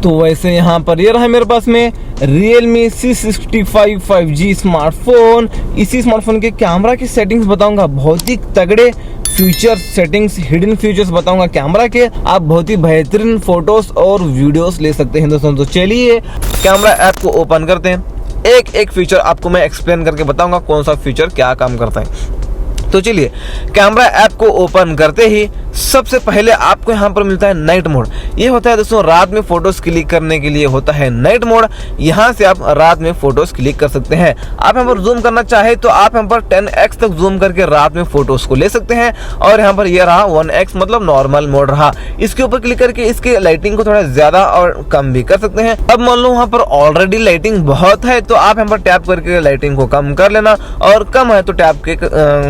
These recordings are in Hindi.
तो वैसे यहाँ पर ये रहा मेरे पास में Realme C65 5G स्मार्टफोन। इसी स्मार्टफोन के कैमरा की सेटिंग्स बताऊंगा, बहुत ही तगड़े फीचर सेटिंग्स, हिडन फीचर्स बताऊंगा कैमरा के। आप बहुत ही बेहतरीन फोटोज और वीडियोस ले सकते हैं दोस्तों। तो चलिए कैमरा ऐप को ओपन करते हैं, एक एक फीचर आपको मैं एक्सप्लेन करके बताऊंगा कौन सा फीचर क्या काम करता है। तो चलिए कैमरा ऐप को ओपन करते ही सबसे पहले आपको यहाँ पर मिलता है नाइट मोड। ये होता है दोस्तों रात में फोटोज क्लिक करने के लिए होता है नाइट मोड। यहाँ से आप रात में फोटोज क्लिक कर सकते हैं। आप यहाँ पर जूम करना चाहे तो आप यहाँ पर 10x तक जूम करके रात में फोटोज को ले सकते हैं। और यहाँ पर ये रहा 1x मतलब नॉर्मल मोड रहा। इसके ऊपर क्लिक करके इसके लाइटिंग को थोड़ा ज्यादा और कम भी कर सकते हैं। अब मान लो वहाँ पर ऑलरेडी लाइटिंग बहुत है तो आप यहाँ पर टैप करके लाइटिंग को कम कर लेना, और कम है तो टैप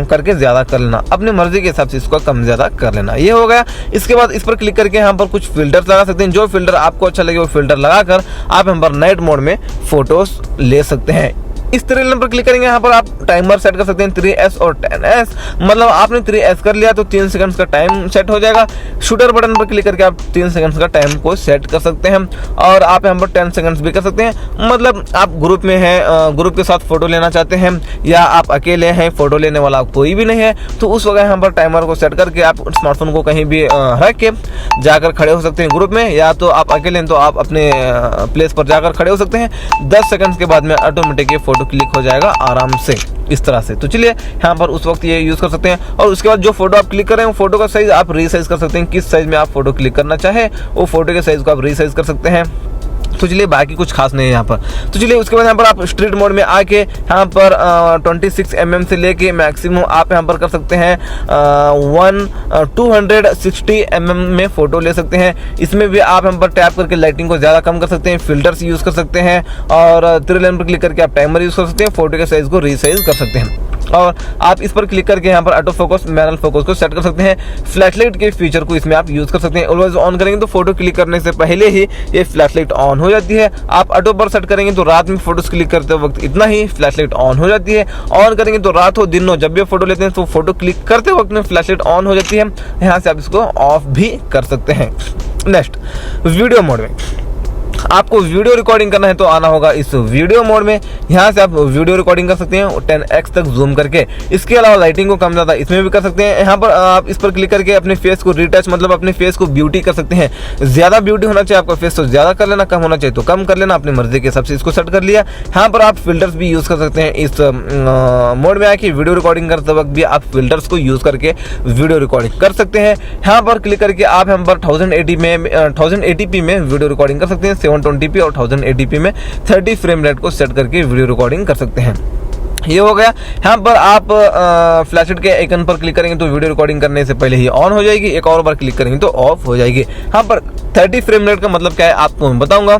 करके ज्यादा कर लेना। अपनी मर्जी के हिसाब से इसको कम ज्यादा कर लेना। ये हो गया। इसके बाद इस पर क्लिक करके यहाँ पर कुछ फिल्टर्स लगा सकते हैं। जो फिल्टर आपको अच्छा लगे वो फिल्टर लगाकर आप यहाँ पर नाइट मोड में फोटोज ले सकते हैं। इस 3 नंबर पर क्लिक करेंगे, यहाँ पर आप टाइमर सेट कर सकते हैं 3S और 10S। मतलब आपने 3S कर लिया तो 3 सेकंड्स का टाइम सेट हो जाएगा। शूटर बटन पर क्लिक करके आप 3 सेकंड्स का टाइम को सेट कर सकते हैं, और आप यहाँ पर 10 सेकंड्स भी कर सकते हैं। मतलब आप ग्रुप में हैं, ग्रुप के साथ फोटो लेना चाहते हैं, या आप अकेले हैं, फोटो लेने वाला कोई भी नहीं है, तो उस वक्त यहाँ पर टाइमर को सेट करके आप स्मार्टफोन को कहीं भी रख के जाकर खड़े हो सकते हैं ग्रुप में, या तो आप अकेले हैं तो आप अपने प्लेस पर जाकर खड़े हो सकते हैं। 10 सेकंड्स के बाद में ऑटोमेटिक ये फोटो क्लिक हो जाएगा आराम से इस तरह से। तो चलिए यहाँ पर उस वक्त ये यूज कर सकते हैं। और उसके बाद जो फोटो आप क्लिक कर रहे हैं फोटो का साइज आप रीसाइज कर सकते हैं। किस साइज में आप फोटो क्लिक करना चाहे वो फोटो के साइज को आप रीसाइज कर सकते हैं। तो चलिए बाकी कुछ खास नहीं है यहाँ पर। तो चलिए उसके बाद यहाँ पर आप स्ट्रीट मोड में आके यहाँ पर 26 mm से लेके मैक्सिमम आप यहाँ पर कर सकते हैं 260 mm में फोटो ले सकते हैं। इसमें भी आप यहाँ पर टैप करके लाइटिंग को ज़्यादा कम कर सकते हैं, फिल्टर्स यूज़ कर सकते हैं, और 3 लाइन पर क्लिक करके आप टाइमर यूज़ कर सकते हैं, फोटो के साइज को रीसाइज कर सकते हैं। और आप इस पर क्लिक करके यहाँ पर ऑटो फोकस, मैनुअल फोकस को सेट कर सकते हैं। फ्लैशलाइट के फीचर को इसमें आप यूज कर सकते हैं। ऑलवेज ऑन करेंगे तो फोटो क्लिक करने से पहले ही ये फ्लैशलाइट ऑन हो जाती है। आप ऑटो पर सेट करेंगे तो रात में फोटोज क्लिक करते वक्त इतना ही फ्लैशलाइट ऑन हो जाती है। ऑन करेंगे तो रात हो दिन हो जब भी फोटो लेते हैं तो फोटो क्लिक करते वक्त में फ्लैशलाइट ऑन हो जाती है। यहाँ से आप इसको ऑफ भी कर सकते हैं। नेक्स्ट वीडियो मोड में आपको वीडियो रिकॉर्डिंग करना है तो आना होगा इस वीडियो मोड में। यहाँ से आप वीडियो रिकॉर्डिंग कर सकते हैं 10x तक जूम करके। इसके अलावा लाइटिंग को कम ज़्यादा इसमें भी कर सकते हैं। यहाँ पर आप इस पर क्लिक करके अपने फेस को रिटच मतलब अपने फेस को ब्यूटी कर सकते हैं। ज़्यादा ब्यूटी होना चाहिए आपका फेस तो ज़्यादा कर लेना, कम होना चाहिए तो कम कर लेना, अपनी मर्जी के हिसाब से इसको सेट कर लिया। यहाँ पर आप फिल्टर्स भी यूज़ कर सकते हैं। इस मोड में आके वीडियो रिकॉर्डिंग करते वक्त भी आप फिल्टर्स को यूज़ करके वीडियो रिकॉर्डिंग कर सकते हैं। यहाँ पर क्लिक करके आप यहाँ पर 1080p में वीडियो रिकॉर्डिंग कर सकते हैं। 720p और 1080p में 30 फ्रेम रेट को सेट करके वीडियो रिकॉर्डिंग कर सकते हैं। ये हो गया। यहाँ पर आप फ्लैशलाइट के आइकन पर क्लिक करेंगे तो वीडियो रिकॉर्डिंग करने से पहले ही ऑन हो जाएगी, एक और बार क्लिक करेंगे तो ऑफ हो जाएगी। यहाँ पर 30 फ्रेम रेट का मतलब क्या है आपको मैं बताऊंगा।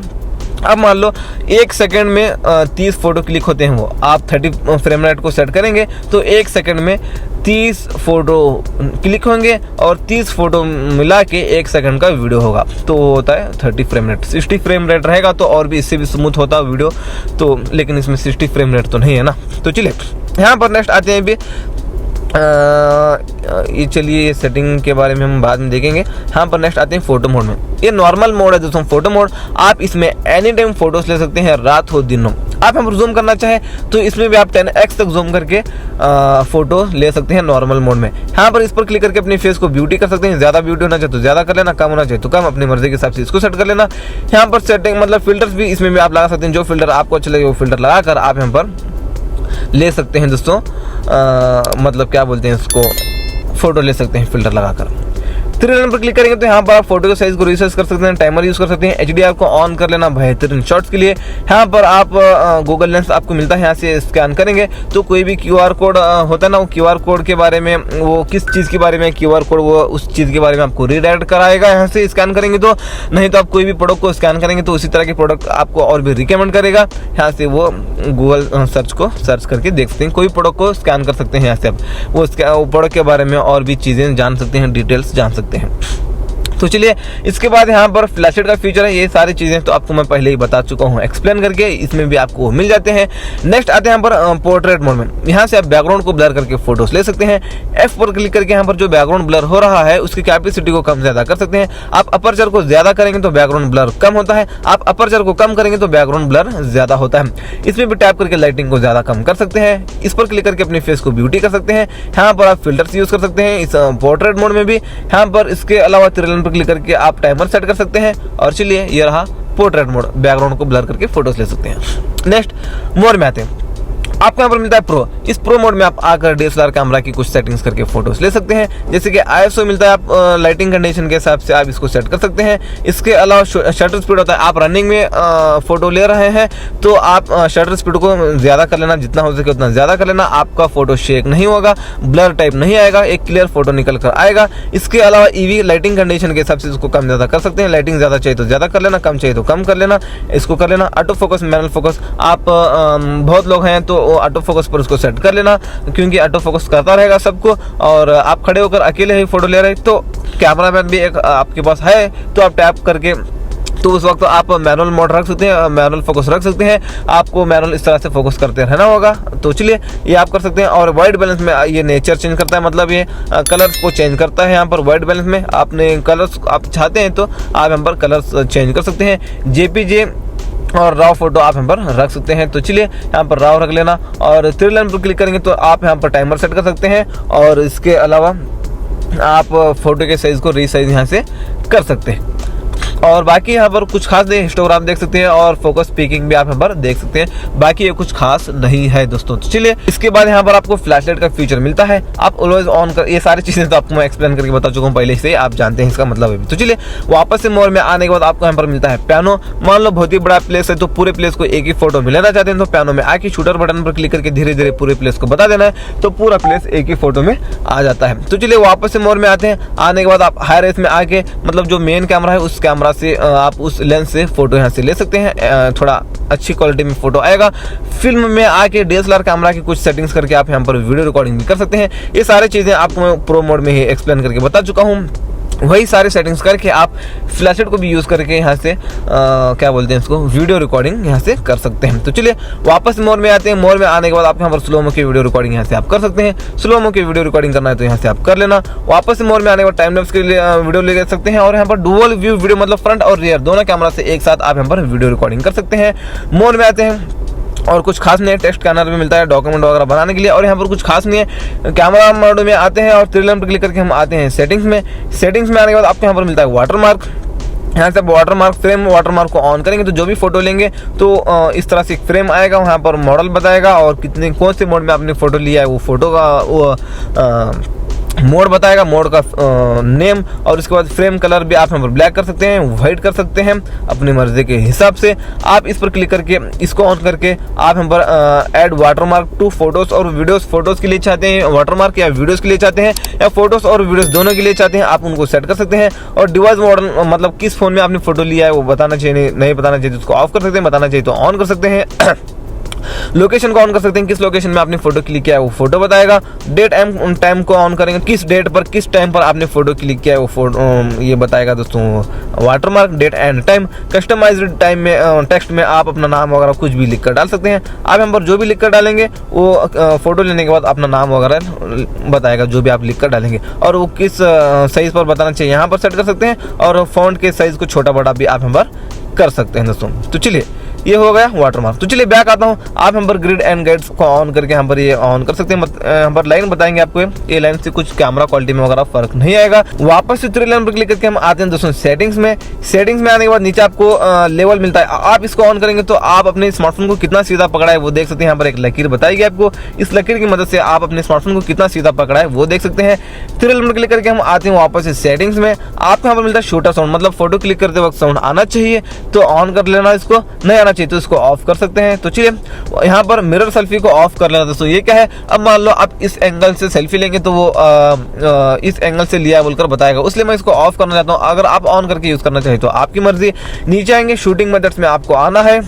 अब मान लो 1 सेकंड में 30 फोटो क्लिक होते हैं, वो आप 30 फ्रेम रेट को सेट करेंगे तो 1 सेकंड में 30 फोटो क्लिक होंगे, और 30 फोटो मिला के 1 सेकंड का वीडियो होगा तो होता है 30 फ्रेम रेट। 60 फ्रेम रेट रहेगा तो और भी इससे भी स्मूथ होता है वीडियो तो, लेकिन इसमें 60 फ्रेम रेट तो नहीं है ना। तो चलिए यहाँ पर नेक्स्ट आते हैं भी ये चलिए सेटिंग के बारे में हम बाद में देखेंगे। यहाँ पर नेक्स्ट आते हैं फोटो मोड में। ये नॉर्मल मोड है दोस्तों फोटो मोड। आप इसमें एनी टाइम फोटोज ले सकते हैं, रात हो दिन हो। आप हम जूम करना चाहे तो इसमें भी आप 10x तक जूम करके फोटो ले सकते हैं नॉर्मल मोड में। यहाँ पर इस पर क्लिक करके अपनी फेस को ब्यूटी कर सकते हैं। ज़्यादा ब्यूटी होना चाहिए तो ज़्यादा कर लेना, कम होना चाहिए तो कम, अपनी मर्जी के हिसाब से इसको सेट कर लेना। यहाँ पर सेटिंग मतलब फिल्टर्स भी इसमें भी आप लगा सकते हैं। जो फिल्टर आपको अच्छा लगे वो फिल्टर लगाकर आप यहाँ पर ले सकते हैं दोस्तों। मतलब क्या बोलते हैं इसको, फोटो ले सकते हैं फिल्टर लगाकर। 3 लाइन पर क्लिक करेंगे तो यहाँ पर आप फोटो के साइज को रिसाइज कर सकते हैं, टाइमर यूज कर सकते हैं। HDR को ऑन कर लेना बेहतरीन शॉट्स के लिए। यहाँ पर आप गूगल लेंस आपको मिलता है, यहाँ से स्कैन करेंगे तो कोई भी QR कोड होता है ना, वो QR कोड के बारे में, वो किस चीज़ के बारे में QR कोड, वो उस चीज़ के बारे में आपको रीडायरेक्ट कराएगा यहाँ से स्कैन करेंगे तो। नहीं तो आप कोई भी प्रोडक्ट को स्कैन करेंगे तो उसी तरह के प्रोडक्ट आपको और भी रिकमेंड करेगा। यहाँ से वो गूगल सर्च करके देख सकते हैं, कोई प्रोडक्ट को स्कैन कर सकते हैं। यहाँ से आप वो प्रोडक्ट के बारे में और भी चीज़ें जान सकते हैं, डिटेल्स जान सकते हैं। तो चलिए इसके बाद यहाँ पर फ्लैशलाइट का फीचर है। ये सारी चीजें तो आपको मैं पहले ही बता चुका हूँ एक्सप्लेन करके, इसमें भी आपको मिल जाते हैं। नेक्स्ट आते हैं यहाँ पर पोर्ट्रेट मोड में। यहाँ से आप बैकग्राउंड को ब्लर करके फोटोज ले सकते हैं। एफ पर क्लिक करके यहाँ पर जो बैकग्राउंड ब्लर हो रहा है उसकी कैपेसिटी को कम ज्यादा कर सकते हैं। आप अपर्चर को ज्यादा करेंगे तो बैकग्राउंड ब्लर कम होता है, आप अपर्चर को कम करेंगे तो बैकग्राउंड ब्लर ज्यादा होता है। इसमें भी टैप करके लाइटिंग को ज्यादा कम कर सकते हैं। इस पर क्लिक करके अपने फेस को ब्यूटी कर सकते हैं। यहाँ पर आप फिल्टर्स यूज कर सकते हैं इस पोर्ट्रेट मोड में भी। यहाँ पर इसके अलावा त्रिलन पर क्लिक करके आप टाइमर सेट कर सकते हैं। और चलिए ये रहा पोर्ट्रेट मोड, बैकग्राउंड को ब्लर करके फोटोज ले सकते हैं। नेक्स्ट मोड में आते हैं, आपको यहाँ पर मिलता है प्रो। इस प्रो मोड में आप आकर डीएसएलआर कैमरा की कुछ सेटिंग्स करके फोटोज ले सकते हैं। जैसे कि आईएसओ मिलता है, आप लाइटिंग कंडीशन के हिसाब से आप इसको सेट कर सकते हैं। इसके अलावा शटर स्पीड होता है, आप रनिंग में फोटो ले रहे हैं तो आप शटर स्पीड को ज्यादा कर लेना, जितना हो सके उतना ज्यादा कर लेना। आपका फोटो शेक नहीं होगा, ब्लर टाइप नहीं आएगा, एक क्लियर फोटो निकल कर आएगा। इसके अलावा ईवी लाइटिंग कंडीशन के हिसाब से इसको कम ज्यादा कर सकते हैं। लाइटिंग ज्यादा चाहिए तो ज्यादा कर लेना, कम चाहिए तो कम कर लेना, इसको कर लेना। ऑटो फोकस, मैनुअल फोकस, आप बहुत लोग हैं तो ऑटो फोकस पर उसको सेट कर लेना, क्योंकि ऑटो फोकस करता रहेगा सबको। और आप खड़े होकर अकेले ही फोटो ले रहे हैं तो कैमरामैन भी एक आपके पास है तो आप टैप करके तो उस वक्त आप मैनुअल मोड रख सकते हैं, मैनुअल फोकस रख सकते हैं। आपको मैनुअल इस तरह से फोकस करते रहना होगा। तो चलिए ये आप कर सकते हैं। और वाइट बैलेंस में ये नेचर चेंज करता है, मतलब ये कलर्स को चेंज करता है। यहाँ पर वाइट बैलेंस में आपने कलर्स आप चाहते हैं तो आप यहाँ पर कलर्स चेंज कर सकते हैं। जेपीजे और राव फोटो आप यहाँ पर रख सकते हैं। तो चलिए यहाँ पर राव रख लेना और थ्री लाइन पर क्लिक करेंगे तो आप यहाँ पर टाइमर सेट कर सकते हैं। और इसके अलावा आप फोटो के साइज को रीसाइज यहाँ से कर सकते हैं। और बाकी यहाँ पर कुछ खास नहीं, हिस्टोग्राम देख सकते हैं और फोकस पिकिंग भी आप यहाँ पर देख सकते हैं। बाकी ये कुछ खास नहीं है दोस्तों। तो चलिए इसके बाद यहाँ पर आपको फ्लैशलाइट का फीचर मिलता है, आप ऑलवेज ऑन कर, ये सारी चीजें तो आपको मैं एक्सप्लेन करके बता चुका हूँ पहले से, आप जानते हैं इसका मतलब है। तो चलिए वापस से मोड में आने के बाद आपको यहाँ पर मिलता है पियानो। मान लो बहुत ही बड़ा प्लेस है तो पूरे प्लेस को एक ही फोटो में लेना चाहते हैं तो पियानो में आके शूटर बटन पर क्लिक करके धीरे धीरे पूरे प्लेस को बता देना है तो पूरा प्लेस एक ही फोटो में आ जाता है। तो चलिए वापस से मोड में आते हैं। आने के बाद आप हाई रेस में आके, मतलब जो मेन कैमरा है उस कैमरा से आप उस लेंस से फोटो यहाँ से ले सकते हैं, थोड़ा अच्छी क्वालिटी में फोटो आएगा। फिल्म में आके डीएसएलआर कैमरा की कुछ सेटिंग्स करके आप यहाँ पर वीडियो रिकॉर्डिंग भी कर सकते हैं। ये सारी चीजें आपको मैं प्रो मोड में ही एक्सप्लेन करके बता चुका हूँ। वही सारे सेटिंग्स करके आप फ्लैशलाइट को भी यूज करके यहाँ से क्या बोलते हैं इसको, वीडियो रिकॉर्डिंग यहाँ से कर सकते हैं। तो चलिए वापस मोड में आते हैं। मोड में आने के बाद आप यहाँ पर स्लोमो की वीडियो रिकॉर्डिंग यहाँ से आप कर सकते हैं। स्लोमो की वीडियो रिकॉर्डिंग करना है तो यहाँ से आप कर लेना। वापस मोड में आने के बाद टाइम लैप्स के लिए वीडियो ले सकते हैं। और यहाँ पर डुअल व्यू वीडियो, मतलब फ्रंट और रियर दोनों कैमरा से एक साथ आप यहाँ पर वीडियो रिकॉर्डिंग कर सकते हैं। मोड में आते हैं और कुछ खास नहीं है, टेक्स्ट स्कैनर भी मिलता है डॉक्यूमेंट वगैरह बनाने के लिए। और यहाँ पर कुछ खास नहीं है। कैमरा मोड में आते हैं और थ्री लाइन पर क्लिक करके हम आते हैं सेटिंग्स में। सेटिंग्स में आने के बाद आपको यहाँ पर मिलता है वाटरमार्क। यहाँ से वाटरमार्क, फ्रेम वाटरमार्क को ऑन करेंगे तो जो भी फोटो लेंगे तो इस तरह से एक फ्रेम आएगा, वहाँ पर मॉडल बताएगा और कितने कौन से मोड में आपने फोटो लिया है, वो फोटो का वो मोड बताएगा, मोड का नेम। और उसके बाद फ्रेम कलर भी आप यहाँ पर ब्लैक कर सकते हैं, व्हाइट कर सकते हैं अपनी मर्जी के हिसाब से। आप इस पर क्लिक करके इसको ऑन करके आप यहाँ पर ऐड वाटरमार्क टू फोटोज और वीडियोस, फोटोज के लिए चाहते हैं वाटरमार्क या वीडियोस के लिए चाहते हैं या फोटोज और वीडियोस दोनों के लिए चाहते हैं, आप उनको सेट कर सकते हैं। और डिवाइस मॉडल, मतलब किस फोन में आपने फोटो लिया है वो बताना चाहिए, नहीं बताना चाहिए तो उसको ऑफ कर सकते हैं, बताना चाहिए तो ऑन कर सकते हैं। लोकेशन को ऑन कर सकते हैं, किस लोकेशन में आपने फोटो क्लिक किया है वो फोटो बताएगा। डेट एंड टाइम को ऑन करेंगे, किस डेट पर किस टाइम पर आपने फोटो क्लिक किया है वो फोटो ये बताएगा दोस्तों watermark, date and time. Customised time में टेक्स्ट में आप अपना नाम वगैरह कुछ भी लिख कर डाल सकते हैं। आप यहाँ पर जो भी लिख कर डालेंगे वो फोटो लेने के बाद अपना नाम वगैरह बताएगा जो भी आप लिख कर डालेंगे। और वो किस साइज पर बताना चाहिए यहाँ पर सेट कर सकते हैं। और फॉन्ट के साइज को छोटा बड़ा भी आप यहाँ पर कर सकते हैं दोस्तों। तो चलिए ये हो गया वाटरमार्क। तो चलिए बैक आता हूँ। आप यहाँ पर ग्रिड एंड गाइड्स को ऑन करके यहाँ पर ये ऑन कर सकते हैं। यहाँ पर लाइन बताएंगे आपको, ये लाइन से कुछ कैमरा क्वालिटी में वगैरह फर्क नहीं आएगा। वापस से थ्री लाइन पर क्लिक करके हम आते हैं दोस्तों सेटिंग्स में। सेटिंग्स में आने के बाद नीचे आपको लेवल मिलता है, आप इसको ऑन करेंगे तो आप अपने स्मार्टफोन को कितना सीधा पकड़ा है वो देख सकते हैं। यहाँ पर एक लकीर बताएगी आपको, इस लकीर की मदद से आप अपने स्मार्टफोन को कितना सीधा पकड़ा है वो देख सकते हैं। थ्री लाइन पर क्लिक करके हम आते हैं वापस से सेटिंग्स में। आपको यहाँ पर मिलता है शूटर साउंड, मतलब फोटो क्लिक करते वक्त साउंड आना चाहिए तो ऑन कर लेना, इसको नहीं आना चाहिए तो इसको ऑफ कर सकते हैं। तो चलिए यहाँ पर मिरर सेल्फी को ऑफ कर लेना दोस्तों। ये क्या है, अब मान लो आप इस एंगल से सेल्फी लेंगे तो वो इस एंगल से लिया बोलकर बताएगा, इसलिए मैं इसको ऑफ करना चाहता हूँ। अगर आप ऑन करके यूज करना चाहिए तो आपकी मर्जी। नीचे आएंगे, शूटिंग मेथड्स में आपको आना है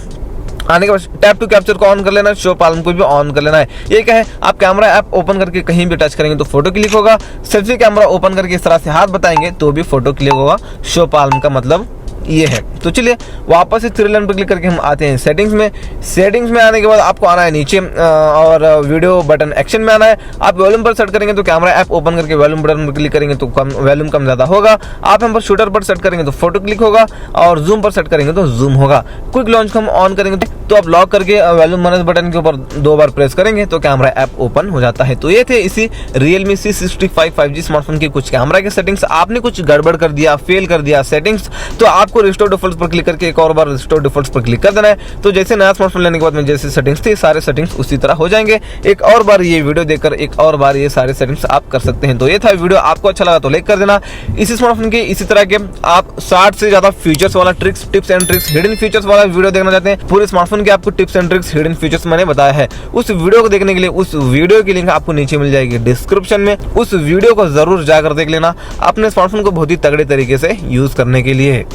आने के बाद टैप टू कैप्चर को ऑन कर लेना है, शो पाल्म को भी ऑन कर लेना है। ये क्या है, आप कैमरा ऐप ओपन करके कहीं भी टच करेंगे तो फोटो क्लिक होगा। सेल्फी कैमरा ओपन करके इस तरह से हाथ बताएंगे तो भी फोटो क्लिक होगा। शो पाल्म का मतलब ये है। तो चलिए वापस से थ्री लाइन पर क्लिक करके हम आते हैं सेटिंग्स में। सेटिंग्स में आने के बाद आपको आना है नीचे और वीडियो बटन एक्शन में आना है। आप वॉल्यूम पर सेट करेंगे तो कैमरा ऐप ओपन करके वॉल्यूम बटन पर क्लिक करेंगे तो वॉल्यूम कम ज्यादा होगा। आप यहाँ पर शूटर पर सेट करेंगे तो फोटो क्लिक होगा और जूम पर सेट करेंगे तो जूम होगा। क्विक लॉन्च को हम ऑन करेंगे तो आप लॉक करके वॉल्यूम मैनेज बटन के ऊपर 2 बार प्रेस करेंगे तो कैमरा ऐप ओपन हो जाता है। तो ये थे इसी Realme C65 5G स्मार्टफोन की कुछ कैमरा के सेटिंग्स। आपने कुछ गड़बड़ कर दिया, फेल कर दिया सेटिंग्स, तो आपको रिस्टोर डिफॉल्ट पर क्लिक करके एक और बार रिस्टोर डिफॉल्ट पर क्लिक कर देना है। तो जैसे नया स्मार्टफोन लेने के बाद में जैसे सेटिंग्स थी सारे सेटिंग्स उसी तरह हो जाएंगे। एक और बार ये वीडियो देखकर एक और बार ये सारे सेटिंग्स आप कर सकते हैं। तो ये था वीडियो, आपको अच्छा लगा तो लाइक कर देना। इसी स्मार्टफोन के इसी तरह के आप 60 से ज्यादा फीचर्स वाला tips and tricks hidden features वाला वीडियो देखना चाहते हैं, पूरे स्मार्टफोन के आपको tips and tricks hidden features मैंने बताया है, उस वीडियो को देखने के लिए उस वीडियो की लिंक आपको नीचे मिल जाएगी डिस्क्रिप्शन में। उस वीडियो को जरूर जाकर देख लेना अपने स्मार्टफोन को बहुत ही तगड़े तरीके से यूज करने के लिए।